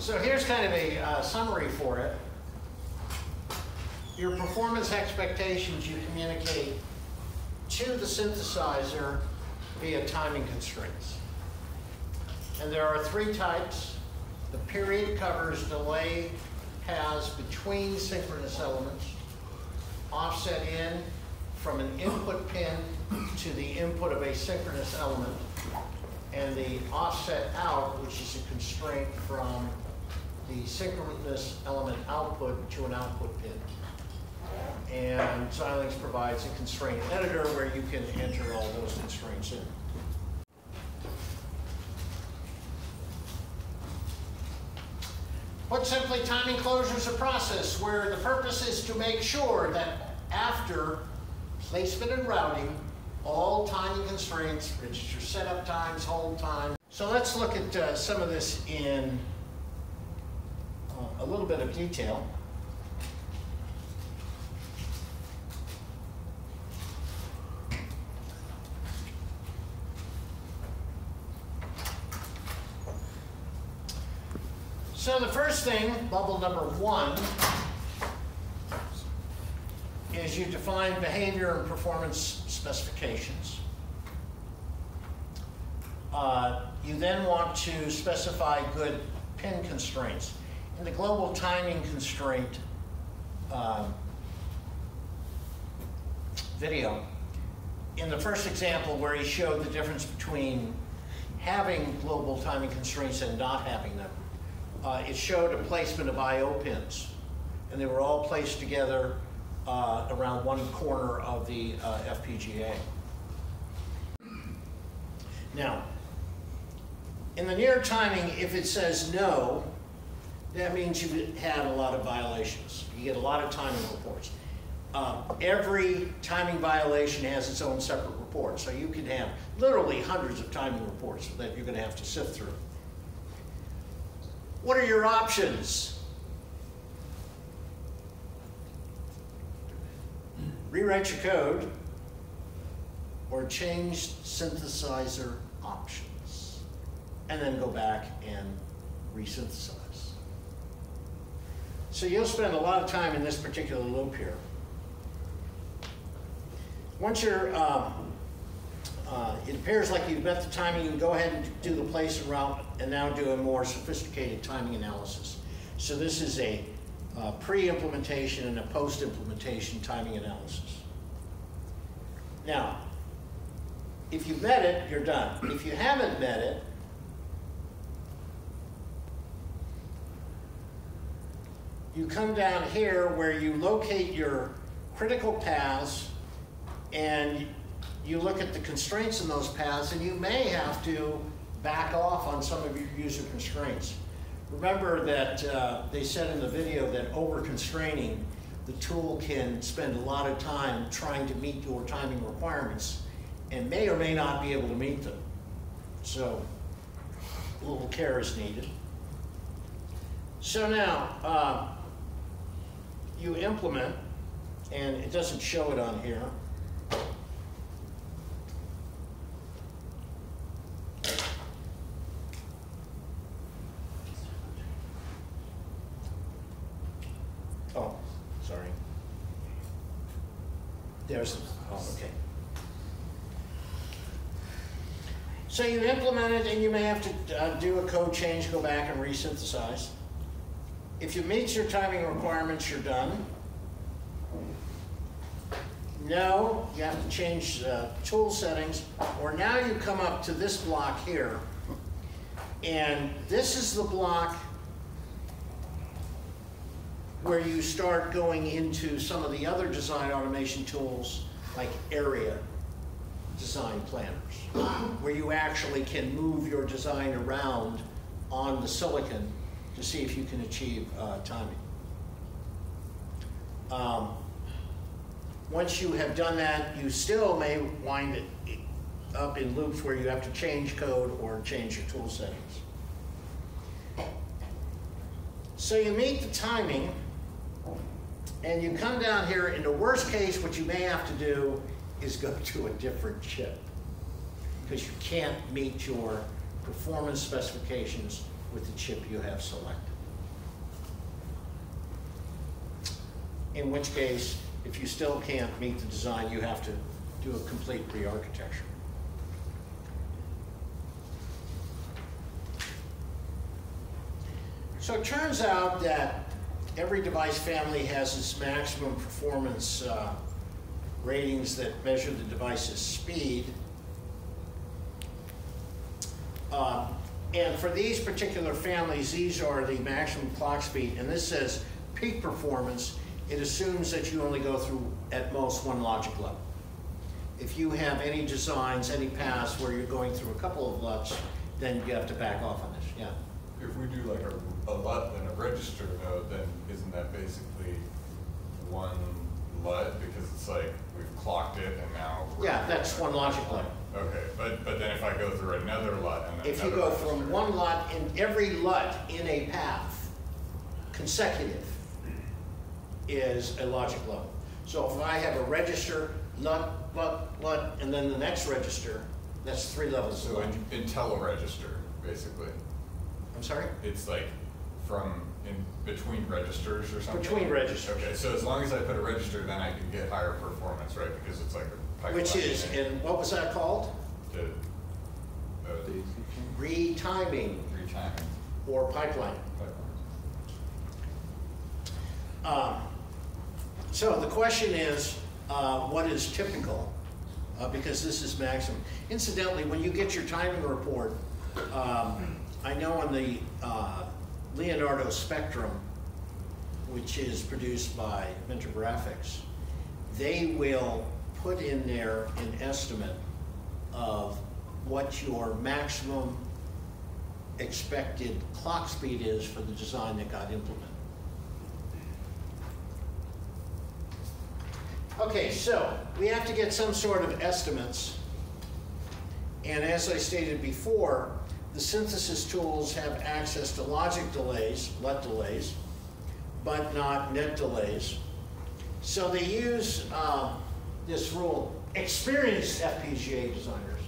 So here's kind of a summary for it. Your performance expectations you communicate to the synthesizer via timing constraints. And there are three types. The period covers delay paths between synchronous elements, offset in from an input pin to the input of a synchronous element, and the offset out, which is a constraint from the synchronous element output to an output pin. And Xilinx provides a constraint editor where you can enter all those constraints in. Put simply, timing closure is a process where the purpose is to make sure that after placement and routing, all timing constraints, register setup times, hold time. So let's look at some of this in a little bit of detail. So the first thing, bubble number 1, is you define behavior and performance specifications. You then want to specify good pin constraints. In the global timing constraint video, in the first example where he showed the difference between having global timing constraints and not having them, it showed a placement of I/O pins, and they were all placed together around one corner of the FPGA. Now, in the near timing, if it says no, that means you've had a lot of violations. You get a lot of timing reports. Every timing violation has its own separate report, so you can have literally hundreds of timing reports that you're going to have to sift through. What are your options? Rewrite your code or change synthesizer options, and then go back and resynthesize. So you'll spend a lot of time in this particular loop here. Once you're, it appears like you've met the timing, you can go ahead and do the place and route, and now do a more sophisticated timing analysis. So this is a pre-implementation and a post-implementation timing analysis. Now, if you've met it, you're done. If you haven't met it, you come down here where you locate your critical paths and you look at the constraints in those paths, and you may have to back off on some of your user constraints. Remember that they said in the video that over-constraining, the tool can spend a lot of time trying to meet your timing requirements and may or may not be able to meet them. So a little care is needed. So now you implement, and it doesn't show it on here. Oh, sorry. There's, oh, okay. So you implement it, and you may have to do a code change, go back and resynthesize. If you meet your timing requirements, you're done. No, you have to change tool settings, or now you come up to this block here, and this is the block where you start going into some of the other design automation tools like area design planners, where you actually can move your design around on the silicon to see if you can achieve timing. Once you have done that, you still may wind it up in loops where you have to change code or change your tool settings. So you meet the timing, and you come down here. In the worst case, what you may have to do is go to a different chip, because you can't meet your performance specifications with the chip you have selected. in which case, if you still can't meet the design, you have to do a complete re-architecture. So it turns out that every device family has its maximum performance ratings that measure the device's speed. And for these particular families, these are the maximum clock speed, and this says peak performance. It assumes that you only go through, at most, one logic level. If you have any designs, any paths where you're going through a couple of LUTs, then you have to back off on this, yeah. If we do like a LUT and a register node, then isn't that basically one LUT? Because it's like we've clocked it and now we're Yeah, that's one logic level. Okay, but then if I go through another LUT and then If you go from one LUT, in every LUT in a path, consecutive, is a logic level. So if I have a register, LUT, LUT, and then the next register, that's 3 levels. So in teleregister, basically. I'm sorry? It's like from in between registers or something? Between registers. Okay, so as long as I put a register, then I can get higher performance, right? Because it's like a pipeline. Which is, and what was that called? The Retiming retiming or pipeline. So the question is, what is typical? Because this is maximum. Incidentally, when you get your timing report, I know on the Leonardo Spectrum, which is produced by Mentor Graphics, they will put in there an estimate of what your maximum expected clock speed is for the design that got implemented. Okay, so we have to get some sort of estimates. And as I stated before, the synthesis tools have access to logic delays, LUT delays, but not net delays. So they use this rule. Experienced FPGA designers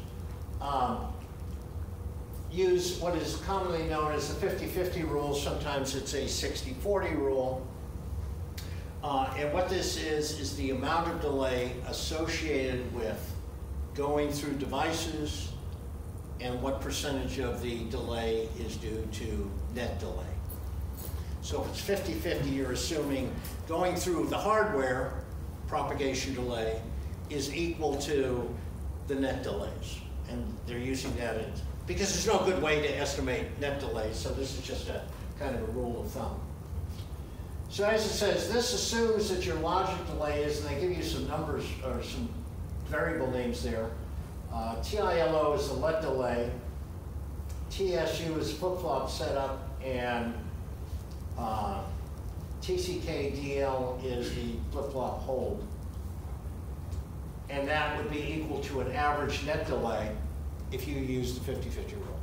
use what is commonly known as the 50-50 rule. Sometimes it's a 60-40 rule. And what this is the amount of delay associated with going through devices and what percentage of the delay is due to net delay. So if it's 50-50, you're assuming going through the hardware, propagation delay, is equal to the net delays. And they're using that because there's no good way to estimate net delay, so this is just a kind of a rule of thumb. So as it says, this assumes that your logic delay is, and they give you some numbers or some variable names there. TILO is the LUT delay, TSU is flip-flop setup, and TCK-DL is the flip-flop hold. And that would be equal to an average net delay if you use the 50-50 rule.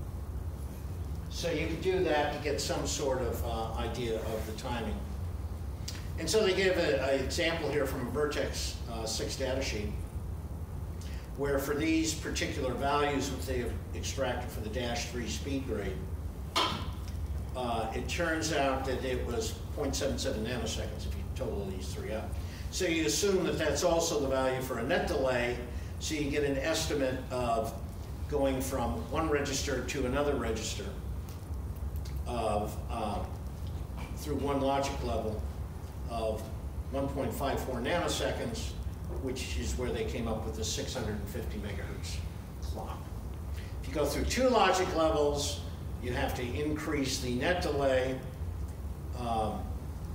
So you could do that to get some sort of idea of the timing. And so they give an example here from a Vertex 6 data sheet, where for these particular values which they have extracted for the -3 speed grade, it turns out that it was 0.77 nanoseconds if you total these three up. So you assume that that's also the value for a net delay, so you get an estimate of going from one register to another register of through one logic level of 1.54 nanoseconds, which is where they came up with the 650 megahertz clock. If you go through 2 logic levels, you have to increase the net delay.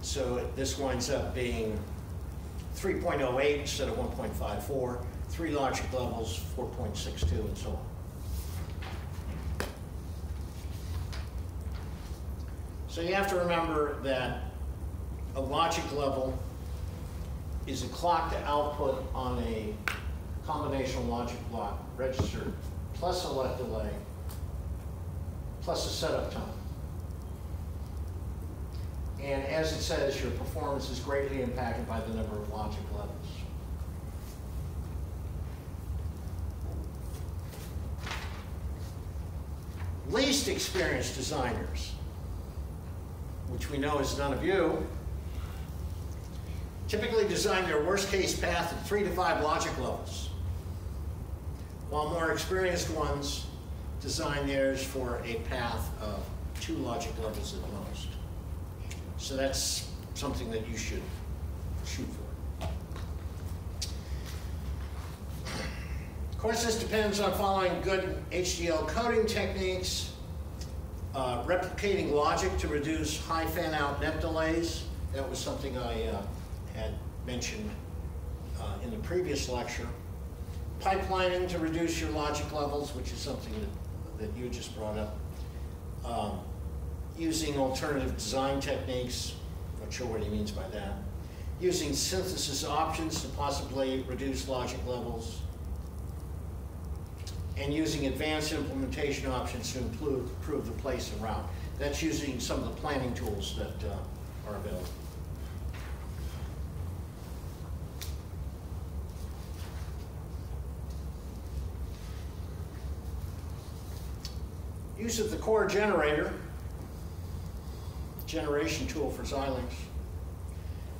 So this winds up being 3.08 instead of 1.54. 3 logic levels, 4.62, and so on. So you have to remember that a logic level is a clock to output on a combinational logic block register plus a LUT delay plus a setup time. And as it says, your performance is greatly impacted by the number of logic levels. Least experienced designers, which we know is none of you, typically design their worst-case path at 3 to 5 logic levels, while more experienced ones design theirs for a path of 2 logic levels at most. So that's something that you should shoot for. Of course, this depends on following good HDL coding techniques, replicating logic to reduce high fan-out net delays. That was something I had mentioned in the previous lecture. Pipelining to reduce your logic levels, which is something that you just brought up. Using alternative design techniques, not sure what he means by that. Using synthesis options to possibly reduce logic levels. And using advanced implementation options to improve the place and route. That's using some of the planning tools that are available. Use of the core generator, generation tool for Xilinx.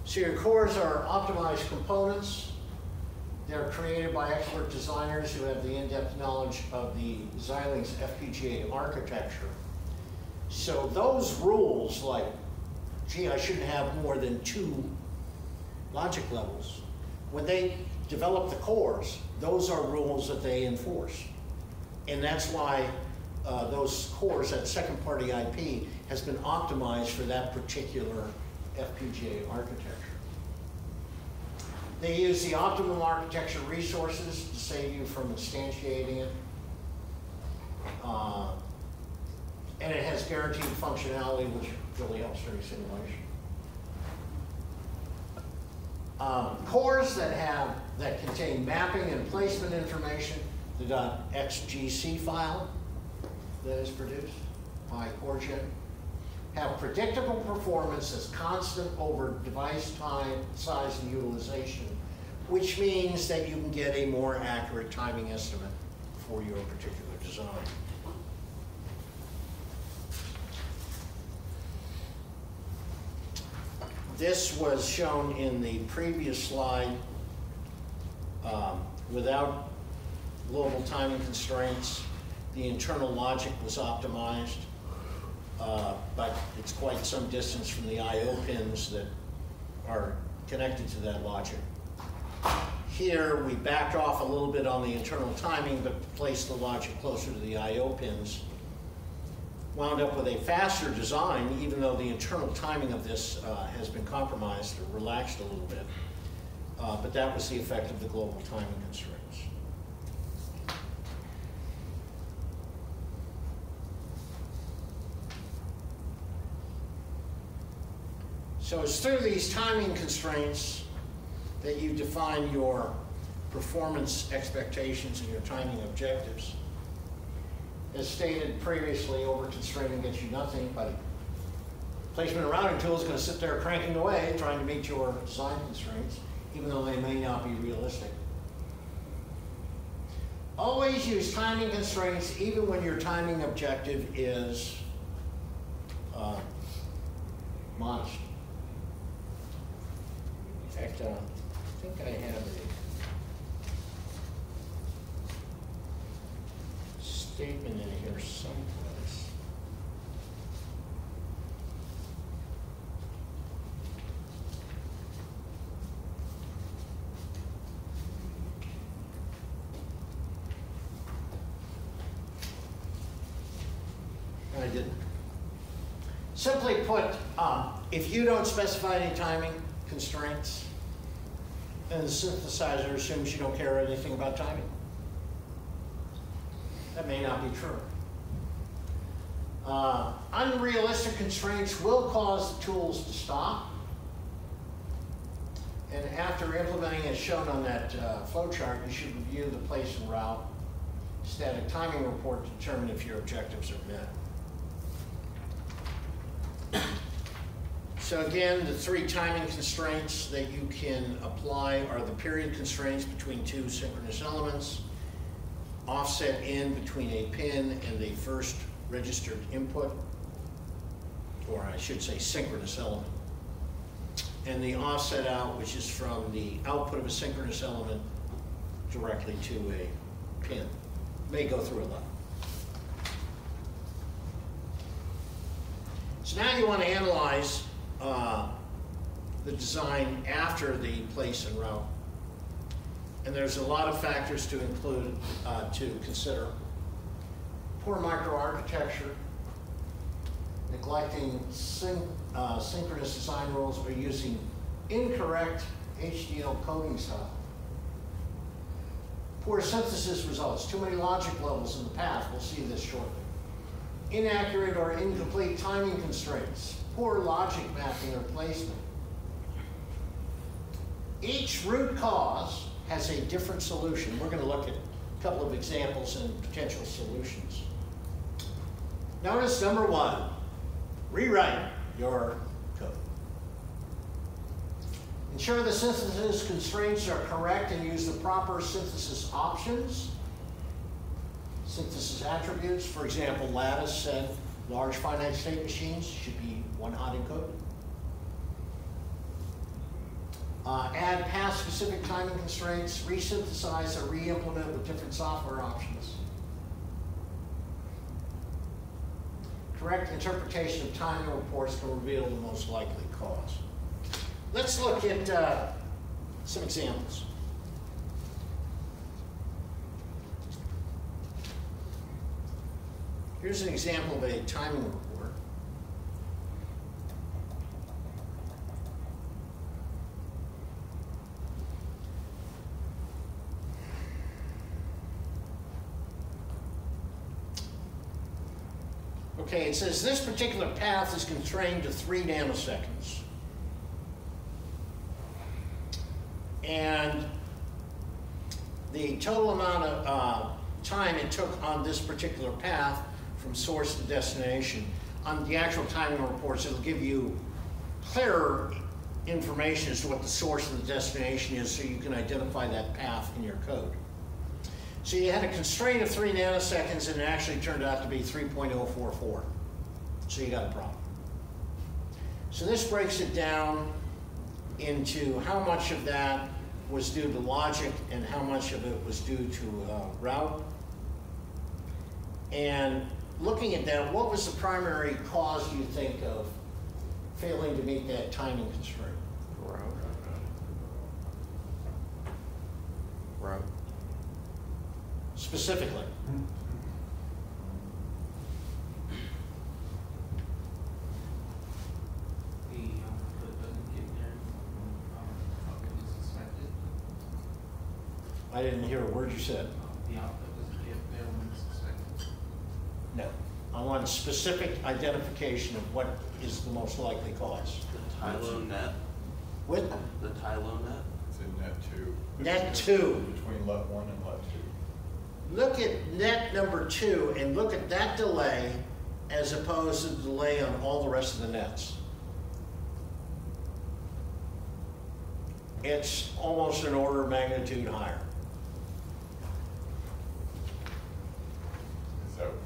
So your cores are optimized components. They're created by expert designers who have the in-depth knowledge of the Xilinx FPGA architecture. So those rules, like, gee, I shouldn't have more than 2 logic levels, when they develop the cores, those are rules that they enforce. And that's why those cores, that second-party IP, has been optimized for that particular FPGA architecture. They use the optimum architecture resources to save you from instantiating it. And it has guaranteed functionality, which really helps during simulation. Cores that contain mapping and placement information, the .xgc file that is produced by CoreGen, have predictable performance that's constant over device time, size, and utilization, which means that you can get a more accurate timing estimate for your particular design. This was shown in the previous slide without global timing constraints. The internal logic was optimized, but it's quite some distance from the I/O pins that are connected to that logic. Here, we backed off a little bit on the internal timing, but placed the logic closer to the I/O pins. Wound up with a faster design, even though the internal timing of this has been compromised or relaxed a little bit. But that was the effect of the global timing constraints. So it's through these timing constraints that you define your performance expectations and your timing objectives. As stated previously, over-constraining gets you nothing, but placement and routing tool is going to sit there cranking away, trying to meet your design constraints, even though they may not be realistic. Always use timing constraints, even when your timing objective is modest. In fact, I think I have a statement in here someplace. I didn't. Simply put, if you don't specify any timing constraints, then the synthesizer assumes you don't care anything about timing. That may not be true. Unrealistic constraints will cause the tools to stop. And after implementing as shown on that flowchart, you should review the place and route static timing report to determine if your objectives are met. So again, the 3 timing constraints that you can apply are the period constraints between 2 synchronous elements, offset in between a pin and the first registered input, or I should say synchronous element. and the offset out, which is from the output of a synchronous element directly to a pin. May go through a lot. So now you want to analyze the design after the place and route. And there's a lot of factors to include, to consider. Poor microarchitecture, neglecting synchronous design rules, or using incorrect HDL coding style. Poor synthesis results, too many logic levels in the path, we'll see this shortly. Inaccurate or incomplete timing constraints, poor logic mapping or placement. Each root cause has a different solution. We're going to look at a couple of examples and potential solutions. Notice number one, rewrite your code. Ensure the synthesis constraints are correct and use the proper synthesis options. Synthesis attributes, for example, Lattice said large finite state machines should be one-hot encoded. Add path-specific timing constraints, resynthesize or re-implement with different software options. Correct interpretation of timing reports can reveal the most likely cause. Let's look at some examples. Here's an example of a timing report. Okay, it says this particular path is constrained to 3 nanoseconds. And the total amount of time it took on this particular path from source to destination. On the actual timing reports, it'll give you clearer information as to what the source and the destination is, so you can identify that path in your code. So you had a constraint of 3 nanoseconds, and it actually turned out to be 3.044. So you got a problem. So this breaks it down into how much of that was due to logic and how much of it was due to route. And looking at that, what was the primary cause, you think, of failing to meet that timing constraint? Route. Specifically. The output doesn't get there when it's expected. I didn't hear a word you said. The output doesn't get there when it's expected. No. I want specific identification of what is the most likely cause. The Tylo net. With The Tylo net. It's in net 2. net 2. Between let 1 and let 2. Look at net number 2 and look at that delay as opposed to the delay on all the rest of the nets. It's almost an order of magnitude higher.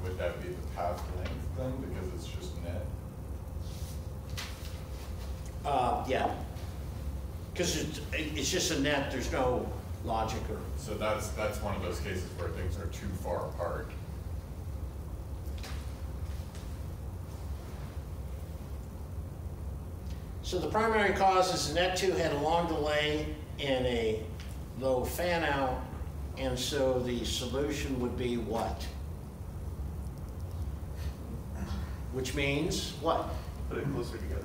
Would that be the path length then, because it's just net? Yeah. Because it's just a net, there's no logic or... So that's one of those cases where things are too far apart. So the primary cause is net 2 had a long delay and a low fan out, and so the solution would be what? Which means what? Put it closer together.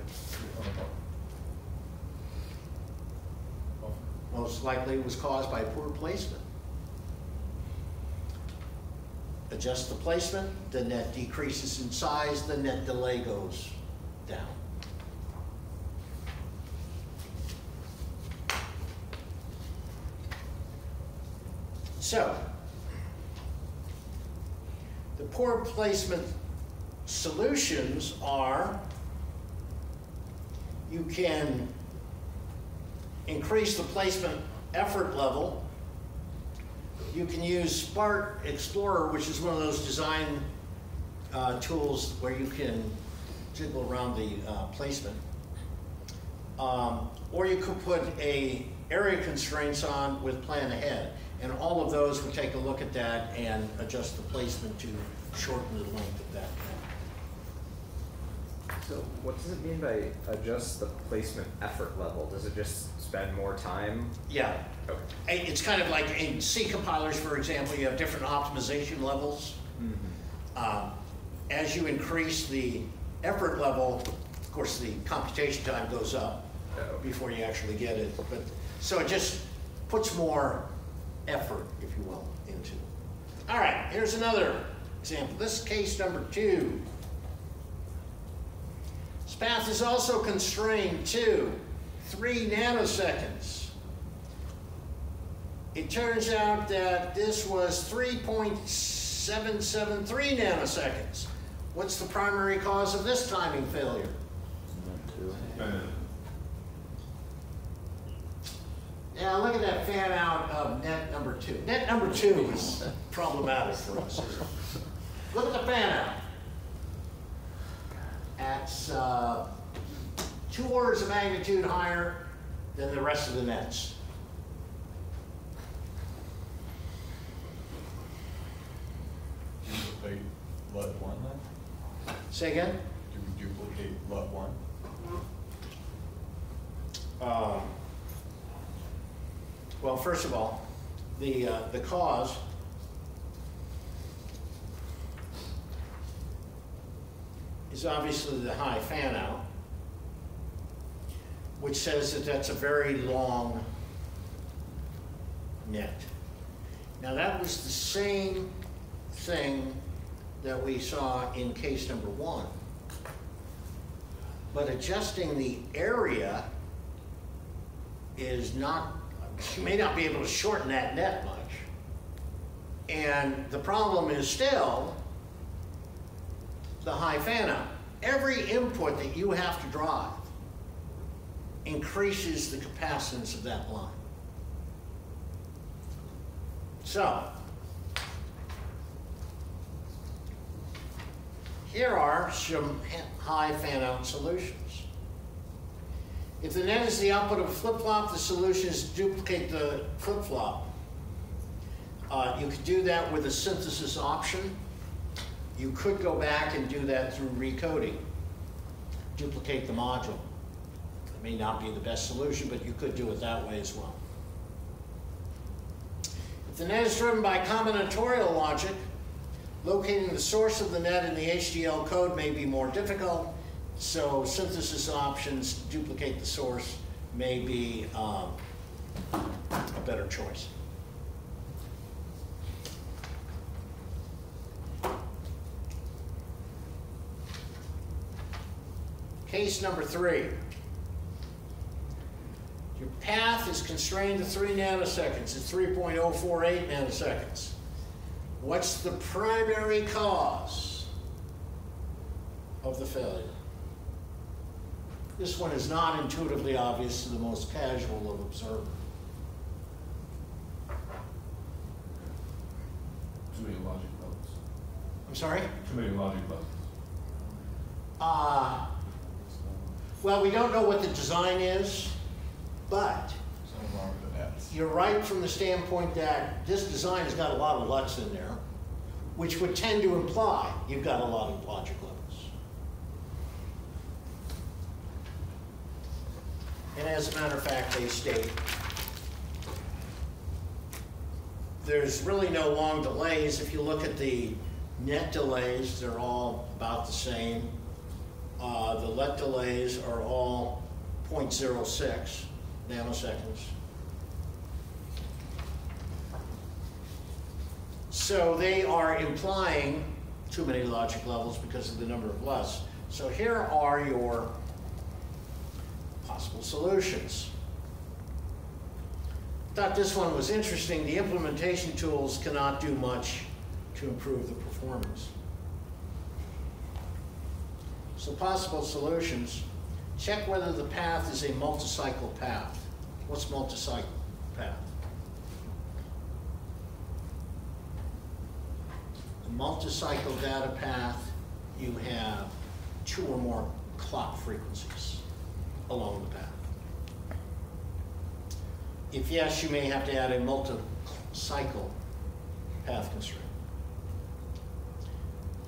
Most likely it was caused by poor placement. Adjust the placement, the net decreases in size, the net delay goes down. So, the poor placement solutions are, you can increase the placement effort level. You can use Spark Explorer, which is one of those design tools where you can jiggle around the placement. Or you could put a area constraints on with plan ahead. And all of those would take a look at that and adjust the placement to shorten the length of that. So what does it mean by adjust the placement effort level? Does it just spend more time? Yeah. Okay. It's kind of like in C compilers, for example, you have different optimization levels. As you increase the effort level, of course, the computation time goes up before you actually get it. But so it just puts more effort, if you will, into it. All right, here's another example. This is case number 2. This path is also constrained to 3 nanoseconds. It turns out that this was 3.773 nanoseconds. What's the primary cause of this timing failure? Yeah, look at that fan out of net number 2. Net number 2 is problematic for us. Look at the fan out. That's 2 orders of magnitude higher than the rest of the nets. Duplicate LUT 1 then? Say again? Do we duplicate LUT 1? Well, first of all, the cause is obviously the high fan out, which says that that's a very long net. Now that was the same thing that we saw in case number 1. But adjusting the area is not, you may not be able to shorten that net much. And the problem is still the high fan out. Every input that you have to drive increases the capacitance of that line. So, here are some high fan out solutions. If the net is the output of a flip-flop, the solution is to duplicate the flip-flop. You could do that with a synthesis option. You could go back and do that through recoding. Duplicate the module. It may not be the best solution, but you could do it that way as well. If the net is driven by combinatorial logic, locating the source of the net in the HDL code may be more difficult, so synthesis options to duplicate the source may be a better choice. Case number 3. Your path is constrained to 3 nanoseconds. It's 3.048 nanoseconds. What's the primary cause of the failure? This one is not intuitively obvious to the most casual of observers. Too many logic levels. I'm sorry? Too many logic levels. Well, we don't know what the design is, but Something wrong with the nets. you're right from the standpoint that this design has got a lot of LUTs in there, which would tend to imply you've got a lot of logic levels. And as a matter of fact, they state there's really no long delays. If you look at the net delays, they're all about the same. The LUT delays are all 0.06 nanoseconds. So they are implying too many logic levels because of the number of LUTs. So here are your possible solutions. Thought this one was interesting. The implementation tools cannot do much to improve the performance. So possible solutions, check whether the path is a multi-cycle path. What's multi-cycle path? A multi-cycle data path, you have 2 or more clock frequencies along the path. If yes, you may have to add a multi-cycle path constraint.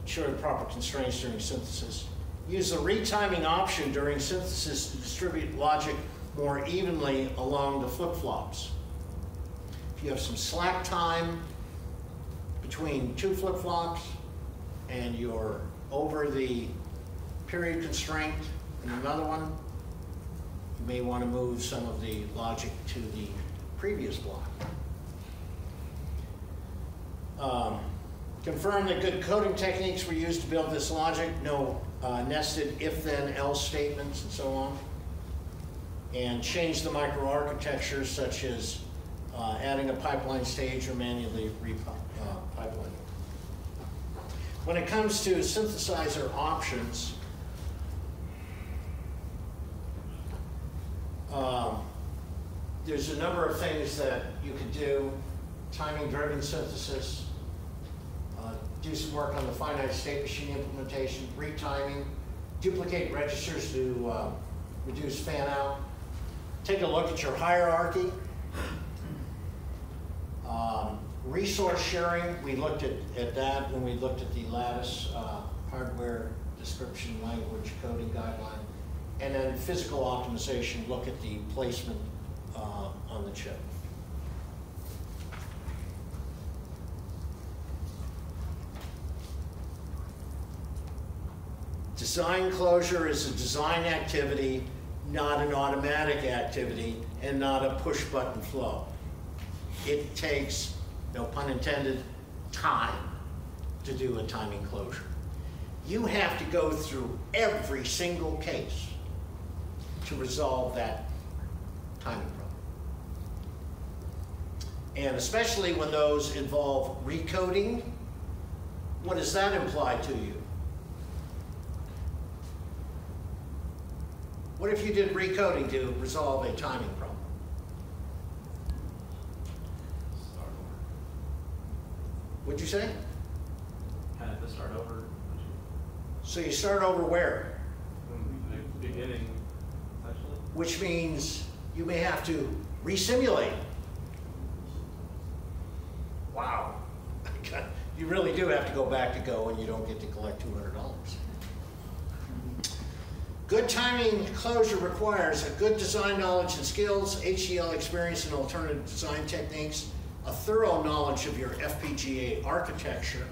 Ensure the proper constraints during synthesis. Use the retiming option during synthesis to distribute logic more evenly along the flip-flops. If you have some slack time between two flip-flops and you're over the period constraint in another one, you may want to move some of the logic to the previous block. Confirm that good coding techniques were used to build this logic, no nested if-then-else statements and so on. And change the microarchitecture, such as adding a pipeline stage or manually pipelining. When it comes to synthesizer options, there's a number of things that you could do. Timing-driven synthesis, do some work on the finite state machine implementation, retiming, duplicate registers to reduce fan out. Take a look at your hierarchy. Resource sharing, we looked at that when we looked at the Lattice hardware description language coding guideline. And then physical optimization, look at the placement on the chip. Design closure is a design activity, not an automatic activity, and not a push-button flow. It takes, no pun intended, time to do a timing closure. You have to go through every single case to resolve that timing problem. And especially when those involve recoding, what does that imply to you? What if you did recoding to resolve a timing problem? Start over. What'd you say? Kind of to start over. So you start over where? From the beginning, actually. Which means you may have to resimulate. Wow. You really do have to go back to Go, and you don't get to collect $200. Good timing closure requires a good design knowledge and skills, HDL experience and alternative design techniques, a thorough knowledge of your FPGA architecture,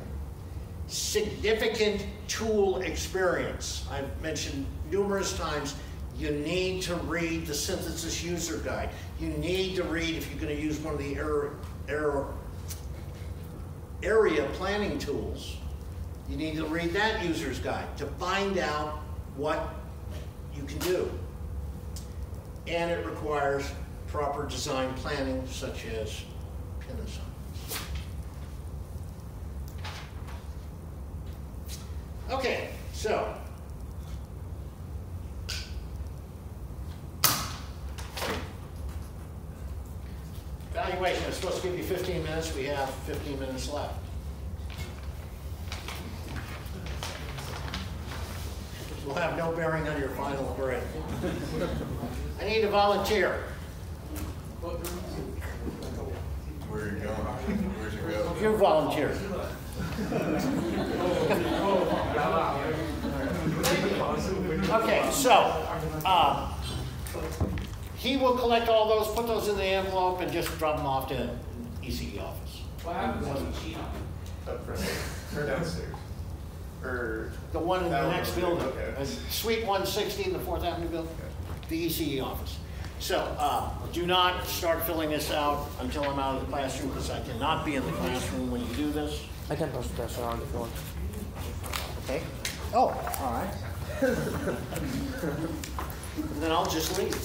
significant tool experience. I've mentioned numerous times, you need to read the synthesis user guide. You need to read, if you're going to use one of the area planning tools, you need to read that user's guide to find out what you can do. And it requires proper design planning, such as pin assignments. Okay, so evaluation is supposed to give you 15 minutes. We have 15 minutes left. Will have no bearing on your final grade. I need a volunteer. Where are you going? Where'd you go? You volunteer. Okay, so he will collect all those, put those in the envelope, and just drop them off to the ECE office. What happens when you cheat on it? Up front, or downstairs, or The one in the down next there, building, okay. Suite 160 in the 4th Avenue building, the ECE office. So do not start filling this out until I'm out of the classroom, because I cannot be in the classroom when you do this. I can post this around if you want. Okay? Oh, all right. Then I'll just leave.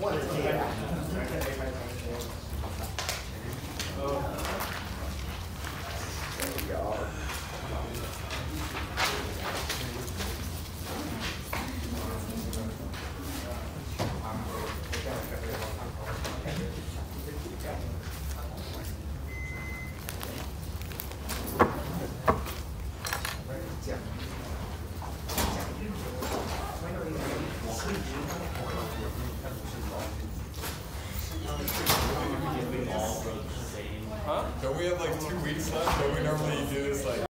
What a deal. There we go. Don't we have like 2 weeks left? Don't we normally do this like